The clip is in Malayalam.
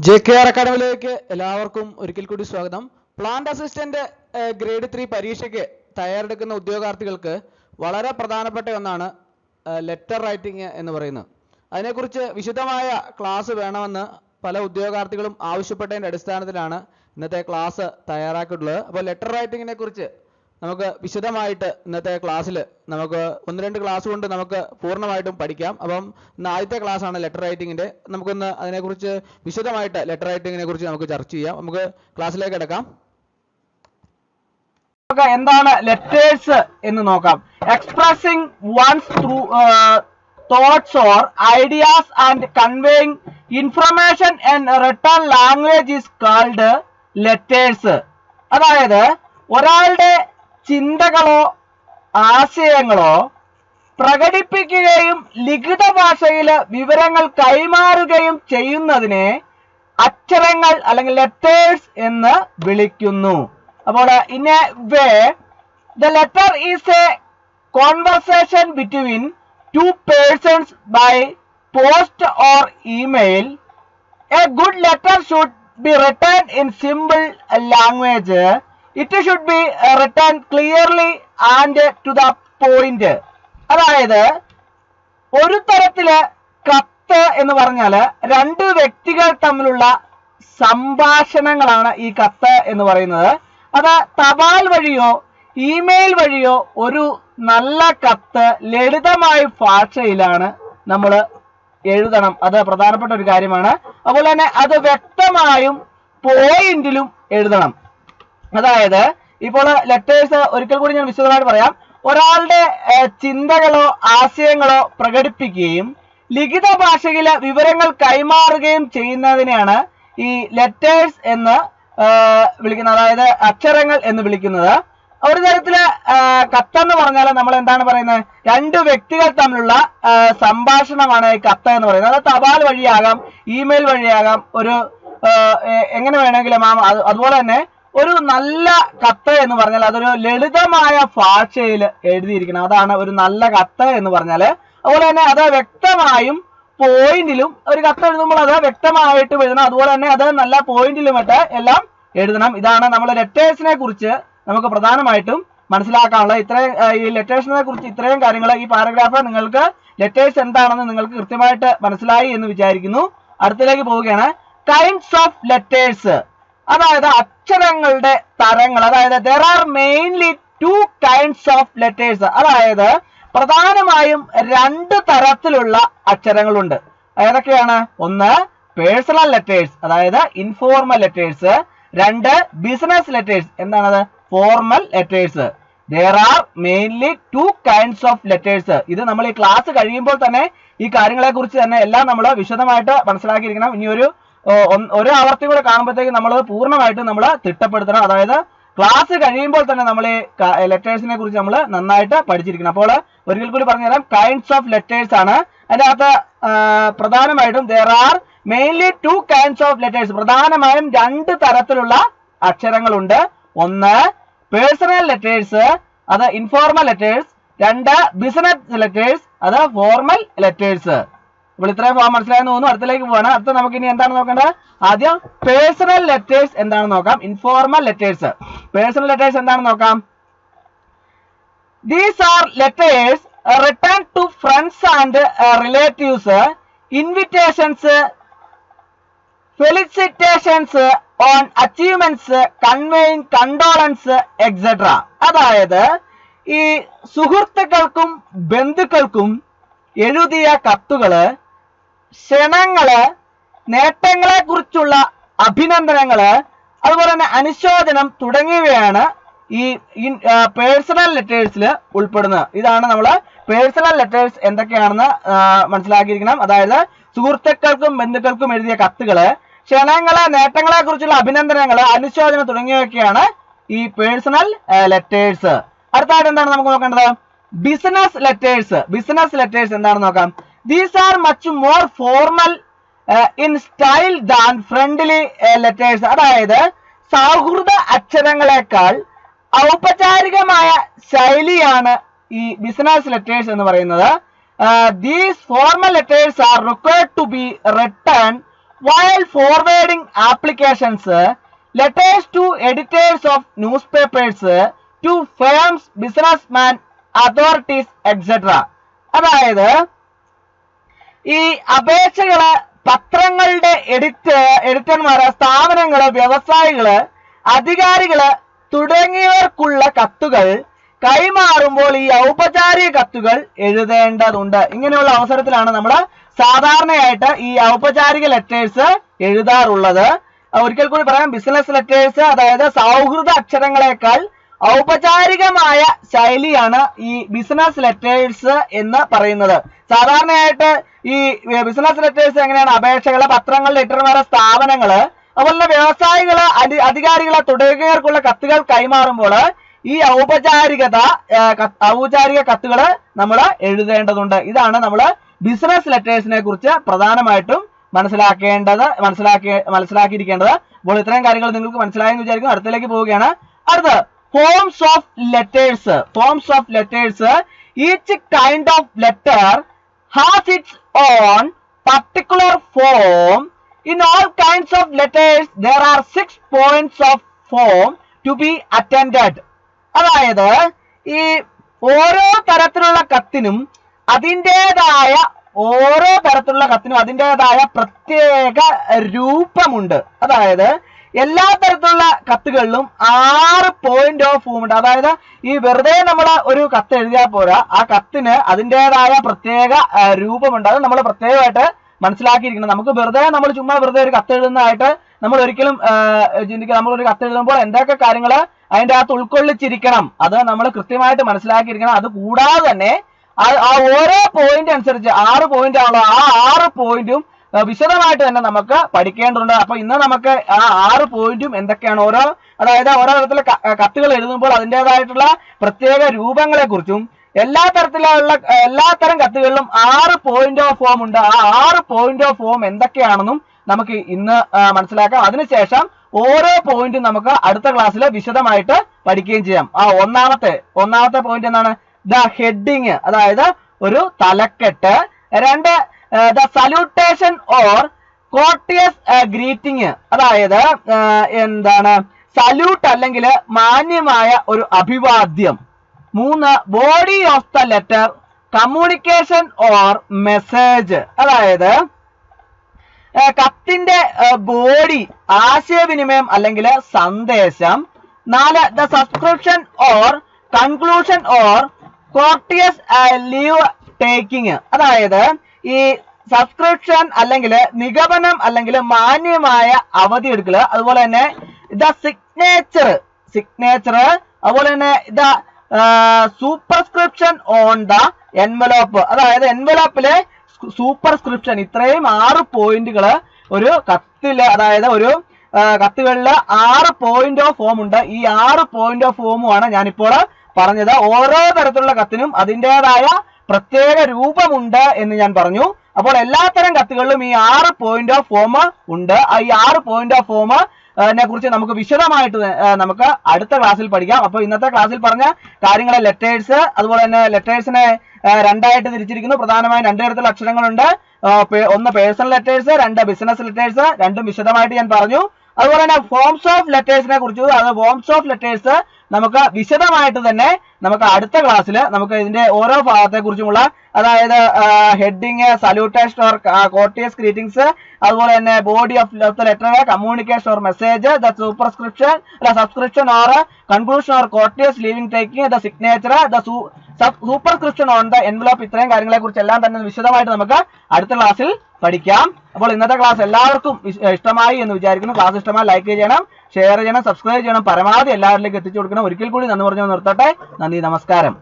JKR അക്കാഡമിയിലേക്ക് എല്ലാവർക്കും ഒരിക്കൽ കൂടി സ്വാഗതം. പ്ലാന്റ് അസിസ്റ്റന്റ് ഗ്രേഡ് 3 പരീക്ഷയ്ക്ക് തയ്യാറെടുക്കുന്ന ഉദ്യോഗാർത്ഥികൾക്ക് വളരെ പ്രധാനപ്പെട്ട ഒന്നാണ് ലെറ്റർ റൈറ്റിംഗ് എന്ന് പറയുന്നത്. അതിനെക്കുറിച്ച് വിശദമായ ക്ലാസ് വേണമെന്ന് പല ഉദ്യോഗാർത്ഥികളും ആവശ്യപ്പെട്ടതിൻ്റെ അടിസ്ഥാനത്തിലാണ് ഇന്നത്തെ ക്ലാസ് തയ്യാറാക്കിയിട്ടുള്ളത്. അപ്പോൾ ലെറ്റർ റൈറ്റിങ്ങിനെ കുറിച്ച് നമുക്ക് വിശദമായിട്ട് ഇന്നത്തെ ക്ലാസ്സിൽ നമുക്ക് ഒന്ന് രണ്ട് ക്ലാസ് കൊണ്ട് നമുക്ക് പൂർണ്ണമായിട്ടും പഠിക്കാം. അപ്പം ഇന്ന് ആദ്യത്തെ ക്ലാസ് ആണ് ലെറ്റർ റൈറ്റിങ്ങിൻ്റെ. നമുക്കൊന്ന് അതിനെക്കുറിച്ച് വിശദമായിട്ട് ലെറ്റർ റൈറ്റിങ്ങിനെ കുറിച്ച് നമുക്ക് ചർച്ച ചെയ്യാം. നമുക്ക് ക്ലാസ്സിലേക്ക് കിടക്കാം. എന്താണ് ലെറ്റേഴ്സ് എന്ന് നോക്കാം. Expressing one's through thoughts or ideas and conveying information in written language is called letters. അതായത് ഒരാളുടെ ചിന്തകളോ ആശയങ്ങളോ പ്രകടിപ്പിക്കുകയും ലിഖിത ഭാഷയിൽ വിവരങ്ങൾ കൈമാറുകയും ചെയ്യുന്നതിനെ അക്ഷരങ്ങൾ അല്ലെങ്കിൽ ലെറ്റേഴ്സ് എന്ന് വിളിക്കുന്നു. അപ്പോൾ in a way the letter is a conversation between two persons by post or email. A good letter should be written in simple language. It should be written clearly and to the point. അതായത് ഒരു തരത്തില് കത്ത് എന്ന് പറഞ്ഞാല് രണ്ട് വ്യക്തികൾ തമ്മിലുള്ള സംഭാഷണങ്ങളാണ് ഈ കത്ത് എന്ന് പറയുന്നത്. അത് തപാൽ വഴിയോ ഇമെയിൽ വഴിയോ ഒരു നല്ല കത്ത് ലളിതമായ ഭാഷയിലാണ് നമ്മൾ എഴുതണം. അത് പ്രധാനപ്പെട്ട ഒരു കാര്യമാണ്. അതുപോലെ തന്നെ അത് വ്യക്തമായും പോയിന്റിലും എഴുതണം. അതായത് ഇപ്പോൾ ലെറ്റേഴ്സ് ഒരിക്കൽ കൂടി ഞാൻ വിശദമായിട്ട് പറയാം. ഒരാളുടെ ചിന്തകളോ ആശയങ്ങളോ പ്രകടിപ്പിക്കുകയും ലിഖിത ഭാഷയിലെ വിവരങ്ങൾ കൈമാറുകയും ചെയ്യുന്നതിനെയാണ് ഈ ലെറ്റേഴ്സ് എന്ന് വിളിക്കുന്നത്, അതായത് അക്ഷരങ്ങൾ എന്ന് വിളിക്കുന്നത്. ഒരു തരത്തില് കത്തെന്ന് പറഞ്ഞാൽ നമ്മൾ എന്താണ് പറയുന്നത്, രണ്ട് വ്യക്തികൾ തമ്മിലുള്ള സംഭാഷണമാണ് ഈ കത്ത് എന്ന് പറയുന്നത്. അത് തപാൽ വഴിയാകാം, ഇമെയിൽ വഴിയാകാം, ഒരു എങ്ങനെ വേണമെങ്കിലും അതുപോലെ തന്നെ ഒരു നല്ല കത്ത് എന്ന് പറഞ്ഞാൽ അതൊരു ലളിതമായ ഭാഷയിൽ എഴുതിയിരിക്കണം. അതാണ് ഒരു നല്ല കത്ത് എന്ന് പറഞ്ഞാൽ. അതുപോലെ തന്നെ അത് വ്യക്തമായും പോയിന്റിലും ഒരു കത്ത് എഴുതുമ്പോൾ അത് വ്യക്തമായിട്ട് എഴുതണം. അതുപോലെ തന്നെ അത് നല്ല പോയിന്റിലുമിട്ട് എല്ലാം എഴുതണം. ഇതാണ് നമ്മൾ ലെറ്റേഴ്സിനെ കുറിച്ച് നമുക്ക് പ്രധാനമായിട്ടും മനസ്സിലാക്കാനുള്ള ഈ ലെറ്റേഴ്സിനെ കുറിച്ച് ഇത്രയും കാര്യങ്ങൾ ഈ പാരഗ്രാഫ് നിങ്ങൾക്ക് ലെറ്റേഴ്സ് എന്താണെന്ന് നിങ്ങൾക്ക് കൃത്യമായിട്ട് മനസ്സിലായി എന്ന് വിചാരിക്കുന്നു. അടുത്തിലേക്ക് പോവുകയാണ്. കൈൻഡ്സ് ഓഫ് ലെറ്റേഴ്സ്, അതായത് അക്ഷരങ്ങളുടെ തരങ്ങൾ. അതായത് there are mainly two kinds of letters. അതായത് പ്രധാനമായും രണ്ട് തരത്തിലുള്ള അക്ഷരങ്ങളുണ്ട്. ഏതൊക്കെയാണ്? ഒന്ന് പേഴ്സണൽ ലെറ്റേഴ്സ്, അതായത് ഇൻഫോർമൽ ലെറ്റേഴ്സ്. രണ്ട് ബിസിനസ് ലെറ്റേഴ്സ്. എന്താണത്? Formal letters. there are mainly two kinds of letters. ഇത് നമ്മൾ ഈ ക്ലാസ് കഴിയുമ്പോൾ തന്നെ ഈ കാര്യങ്ങളെ കുറിച്ച് തന്നെ എല്ലാം നമ്മൾ വിശദമായിട്ട് മനസ്സിലാക്കിയിരിക്കണം. ഇനി ഒരു ആവർത്തി കൂടെ കാണുമ്പോഴത്തേക്ക് നമ്മൾ പൂർണ്ണമായിട്ട് നമ്മൾ തിട്ടപ്പെടുത്തണം. അതായത് ക്ലാസ് കഴിയുമ്പോൾ തന്നെ നമ്മൾ ഈ ലെറ്റേഴ്സിനെ കുറിച്ച് നമ്മൾ നന്നായിട്ട് പഠിച്ചിരിക്കണം. അപ്പോൾ ഒരിക്കൽ കൂടി പറഞ്ഞുതരാം. കൈൻഡ്സ് ഓഫ് ലെറ്റേഴ്സ് ആണ്. അതിൻ്റെ അകത്ത് പ്രധാനമായിട്ടും there are mainly two kinds of letters. പ്രധാനമായും രണ്ട് തരത്തിലുള്ള അക്ഷരങ്ങളുണ്ട്. ഒന്ന് പേഴ്സണൽ ലെറ്റേഴ്സ്, അത് ഇൻഫോർമൽ ലെറ്റേഴ്സ്. രണ്ട് ബിസിനസ് ലെറ്റേഴ്സ്, അത് ഫോർമൽ ലെറ്റേഴ്സ്. അപ്പോൾ ഇത്രയും മനസ്സിലായെന്ന് തോന്നുന്നു. അടുത്തിലേക്ക് പോവാണ്. അടുത്ത നമുക്ക് ഇനി എന്താണ് നോക്കേണ്ടത്? ആദ്യം പേഴ്സണൽ ലെറ്റേഴ്സ് എന്താണെന്ന് നോക്കാം. Informal letters. പേഴ്സണൽ ലെറ്റേഴ്സ് എന്താണെന്ന് നോക്കാം. These are letters written to friends and relatives, invitations, felicitations on achievements, conveying condolences et cetera. അതായത് ഈ സുഹൃത്തുക്കൾക്കും ബന്ധുക്കൾക്കും എഴുതിയ കത്തുകള്, ക്ഷണങ്ങള്, നേട്ടങ്ങളെ കുറിച്ചുള്ള അഭിനന്ദനങ്ങള്, അതുപോലെ തന്നെ അനുശോചനം തുടങ്ങിയവയാണ് ഈ പേഴ്സണൽ ലെറ്റേഴ്സിൽ ഉൾപ്പെടുന്നത്. ഇതാണ് നമ്മൾ പേഴ്സണൽ ലെറ്റേഴ്സ് എന്തൊക്കെയാണെന്ന് മനസ്സിലാക്കിയിരിക്കണം. അതായത് സുഹൃത്തുക്കൾക്കും ബന്ധുക്കൾക്കും എഴുതിയ കത്തുകള്, ക്ഷണങ്ങള്, നേട്ടങ്ങളെ കുറിച്ചുള്ള അഭിനന്ദനങ്ങള്, അനുശോചനം തുടങ്ങിയവയൊക്കെയാണ് ഈ പേഴ്സണൽ ലെറ്റേഴ്സ്. അടുത്തായിട്ട് എന്താണ് നമുക്ക് നോക്കേണ്ടത്? Business letters. ബിസിനസ് ലെറ്റേഴ്സ് എന്താണെന്ന് നോക്കാം. These are much more formal in style than friendly letters. അതായത് സൗഹൃദ അക്ഷരങ്ങളെക്കാൾ ഔപചാരികമായ ശൈലിയാണ് ഈ ബിസിനസ് ലെറ്റേഴ്സ് എന്ന് പറയുന്നത്. These formal letters are required to be written while forwarding applications, letters to editors of newspapers, to firms, businessmen, authorities, etc. അതായത് ഈ അപേക്ഷകള് പത്രങ്ങളുടെ എഡിറ്റർമാര്, സ്ഥാപനങ്ങള്, വ്യവസായികള്, അധികാരികള് തുടങ്ങിയവർക്കുള്ള കത്തുകൾ കൈമാറുമ്പോൾ ഈ ഔപചാരിക കത്തുകൾ എഴുതേണ്ടതുണ്ട്. ഇങ്ങനെയുള്ള അവസരത്തിലാണ് നമ്മൾ സാധാരണയായിട്ട് ഈ ഔപചാരിക ലെറ്റേഴ്സ് എഴുതാറുള്ളത്. ഒരിക്കൽ കൂടി പറയാം, ബിസിനസ് ലെറ്റേഴ്സ് അതായത് സൗഹൃദ അക്ഷരങ്ങളെക്കാൾ ഔപചാരികമായ ശൈലിയാണ് ഈ ബിസിനസ് ലെറ്റേഴ്സ് എന്ന് പറയുന്നത്. സാധാരണയായിട്ട് ഈ ബിസിനസ് ലെറ്റേഴ്സ് എങ്ങനെയാണ്? അപേക്ഷകള്, പത്രങ്ങൾ, ലെറ്റർമാരെ, സ്ഥാപനങ്ങള്, അതുപോലെ വ്യവസായികള്, അധികാരികളെ തുടങ്ങിയവർക്കുള്ള കത്തുകൾ കൈമാറുമ്പോൾ ഈ ഔപചാരിക കത്തുകള് നമ്മൾ എഴുതേണ്ടതുണ്ട്. ഇതാണ് നമ്മൾ ബിസിനസ് ലെറ്റേഴ്സിനെ കുറിച്ച് പ്രധാനമായിട്ടും മനസ്സിലാക്കിയിരിക്കേണ്ടത്. അപ്പോൾ ഇത്രയും കാര്യങ്ങൾ നിങ്ങൾക്ക് മനസ്സിലായെന്ന് വിചാരിക്കും. അടുത്തിലേക്ക് പോവുകയാണ്. അടുത്ത് forms of letters. Forms of letters. Each kind of letter has it's on particular form. In all kinds of letters there are 6 points of form to be attended. അതായത് ഈ ഓരോ തരത്തിലുള്ള കത്തിനും അതിൻ്റെതായ പ്രത്യേക രൂപമുണ്ട്. അതായത് എല്ലാ തരത്തിലുള്ള കത്തുകളിലും 6 പോയിന്റ് ഓഫ് ഫോം ഉണ്ട്. അതായത് ഈ വെറുതെ നമ്മൾ ഒരു കത്ത് എഴുതിയാൽ പോരാ, ആ കത്തിന് അതിൻ്റെതായ പ്രത്യേക രൂപമുണ്ട്. അത് നമ്മൾ പ്രത്യേകമായിട്ട് മനസ്സിലാക്കിയിരിക്കണം. നമുക്ക് നമ്മൾ ചുമ്മാ വെറുതെ ഒരു കത്ത് എഴുതുന്നതായിട്ട് നമ്മൾ ഒരിക്കലും ചിന്തിക്കുക. നമ്മളൊരു കത്ത് എഴുതുമ്പോൾ എന്തൊക്കെ കാര്യങ്ങൾ അതിൻ്റെ അകത്ത് ഉൾക്കൊള്ളിച്ചിരിക്കണം അത് നമ്മൾ കൃത്യമായിട്ട് മനസ്സിലാക്കിയിരിക്കണം. അത് കൂടാതെ തന്നെ ആ ഓരോ പോയിന്റ് അനുസരിച്ച് 6 പോയിന്റ് ആണല്ലോ, ആ 6 പോയിന്റും വിശദമായിട്ട് തന്നെ നമുക്ക് പഠിക്കേണ്ടതുണ്ട്. അപ്പൊ ഇന്ന് നമുക്ക് ആ 6 പോയിന്റും എന്തൊക്കെയാണ്, അതായത് ഓരോ തരത്തിലുള്ള കത്തുകൾ എഴുതുമ്പോൾ അതിൻ്റെതായിട്ടുള്ള പ്രത്യേക രൂപങ്ങളെ കുറിച്ചും എല്ലാ തരം കത്തുകളിലും 6 പോയിന്റ് ഓഫ് ഫോം ഉണ്ട്. ആ 6 പോയിന്റ് ഓഫ് ഫോം എന്തൊക്കെയാണെന്നും നമുക്ക് ഇന്ന് മനസ്സിലാക്കാം. അതിനുശേഷം ഓരോ പോയിന്റും നമുക്ക് അടുത്ത ക്ലാസ്സിൽ വിശദമായിട്ട് പഠിക്കുകയും ചെയ്യാം. ആ ഒന്നാമത്തെ പോയിന്റ് എന്താണ്? ദ ഹെഡിങ്, അതായത് ഒരു തലക്കെട്ട്. 2 the salutation or courteous greeting, അതായത് എന്താണ് സല്യൂട്ട് അല്ലെങ്കിൽ മാന്യമായ ഒരു അഭിവാദ്യം. 3 body of the letter, communication or message, അതായത് കത്തിന്റെ ബോഡി, ആശയവിനിമയം അല്ലെങ്കിൽ സന്ദേശം. 4 the subscription or conclusion or courteous leave taking, അതായത് ഈ സബ്സ്ക്രിപ്ഷൻ അല്ലെങ്കിൽ നിഗമനം അല്ലെങ്കിൽ മാന്യമായ അവധി എടുക്കല്. അതുപോലെ തന്നെ ദ സിഗ്നേച്ചർ, അതുപോലെ തന്നെ ദ സൂപ്പർസ്ക്രിപ്ഷൻ ഓൺ ദ എൻവലപ്പ്, അതായത് എൻവലപ്പിലെ സൂപ്പർസ്ക്രിപ്ഷൻ. ഇത്രയും 6 പോയിന്റുകൾ ഒരു കത്തില്, അതായത് ഒരു കത്തുകളിൽ 6 പോയിന്റ് ഓഫ് ഫോം ഉണ്ട്. ഈ 6 പോയിന്റ് ഓഫ് ഫോമുമാണ് ഞാനിപ്പോൾ പറഞ്ഞത്. ഓരോ തരത്തിലുള്ള കത്തിനും അതിൻ്റെതായ പ്രത്യേക രൂപമുണ്ട് എന്ന് ഞാൻ പറഞ്ഞു. അപ്പോൾ എല്ലാത്തരം കത്തുകളിലും ഈ 6 പോയിന്റ് ഓഫ് ഫോം ഉണ്ട്. ഈ 6 പോയിന്റ് ഓഫ് ഫോം കുറിച്ച് നമുക്ക് വിശദമായിട്ട് നമുക്ക് അടുത്ത ക്ലാസ്സിൽ പഠിക്കാം. അപ്പോൾ ഇന്നത്തെ ക്ലാസ്സിൽ പറഞ്ഞ കാര്യങ്ങളെ ലെറ്റേഴ്സ്, അതുപോലെ തന്നെ ലെറ്റേഴ്സിനെ 2ആയിട്ട് തിരിച്ചിരിക്കുന്നു. പ്രധാനമായും 2 തരത്തിലുള്ള അക്ഷരങ്ങളുണ്ട്. ഒന്ന് പേഴ്സണൽ ലെറ്റേഴ്സ്, 2 ബിസിനസ് ലെറ്റേഴ്സ്. രണ്ടും വിശദമായിട്ട് ഞാൻ പറഞ്ഞു. അതുപോലെ തന്നെ ഫോംസ് ഓഫ് ലെറ്റേഴ്സിനെ കുറിച്ച്, അത് ഫോംസ് ഓഫ് ലെറ്റേഴ്സ് നമുക്ക് വിശദമായിട്ട് തന്നെ നമുക്ക് അടുത്ത ക്ലാസ്സിൽ നമുക്ക് ഇതിന്റെ ഓരോ ഭാഗത്തെ കുറിച്ചുമുള്ള, അതായത് heading, salutation or courteous greetings, അതുപോലെ തന്നെ body of the letter, communication or message, the subscription or conclusion or courteous leaving taking, the signature, the സൂപ്പർസ്ക്രിപ്ഷൻ on the envelope. ഇത്രയും കാര്യങ്ങളെ കുറിച്ച് എല്ലാം തന്നെ വിശദമായിട്ട് നമുക്ക് അടുത്ത ക്ലാസ്സിൽ പഠിക്കാം. അപ്പോൾ ഇന്നത്തെ ക്ലാസ് എല്ലാവർക്കും ഇഷ്ടമായി എന്ന് വിചാരിക്കുന്നു. ക്ലാസ് ഇഷ്ടമായി ലൈക്ക് ചെയ്യണം, ഷെയർ ചെയ്യണം, സബ്സ്ക്രൈബ് ചെയ്യണം, പരമാവധി എല്ലാവരിലേക്ക് എത്തിച്ചു കൊടുക്കണം. ഒരിക്കൽ കൂടി നന്ദി പറഞ്ഞു നിർത്തട്ടെ. നന്ദി, നമസ്കാരം.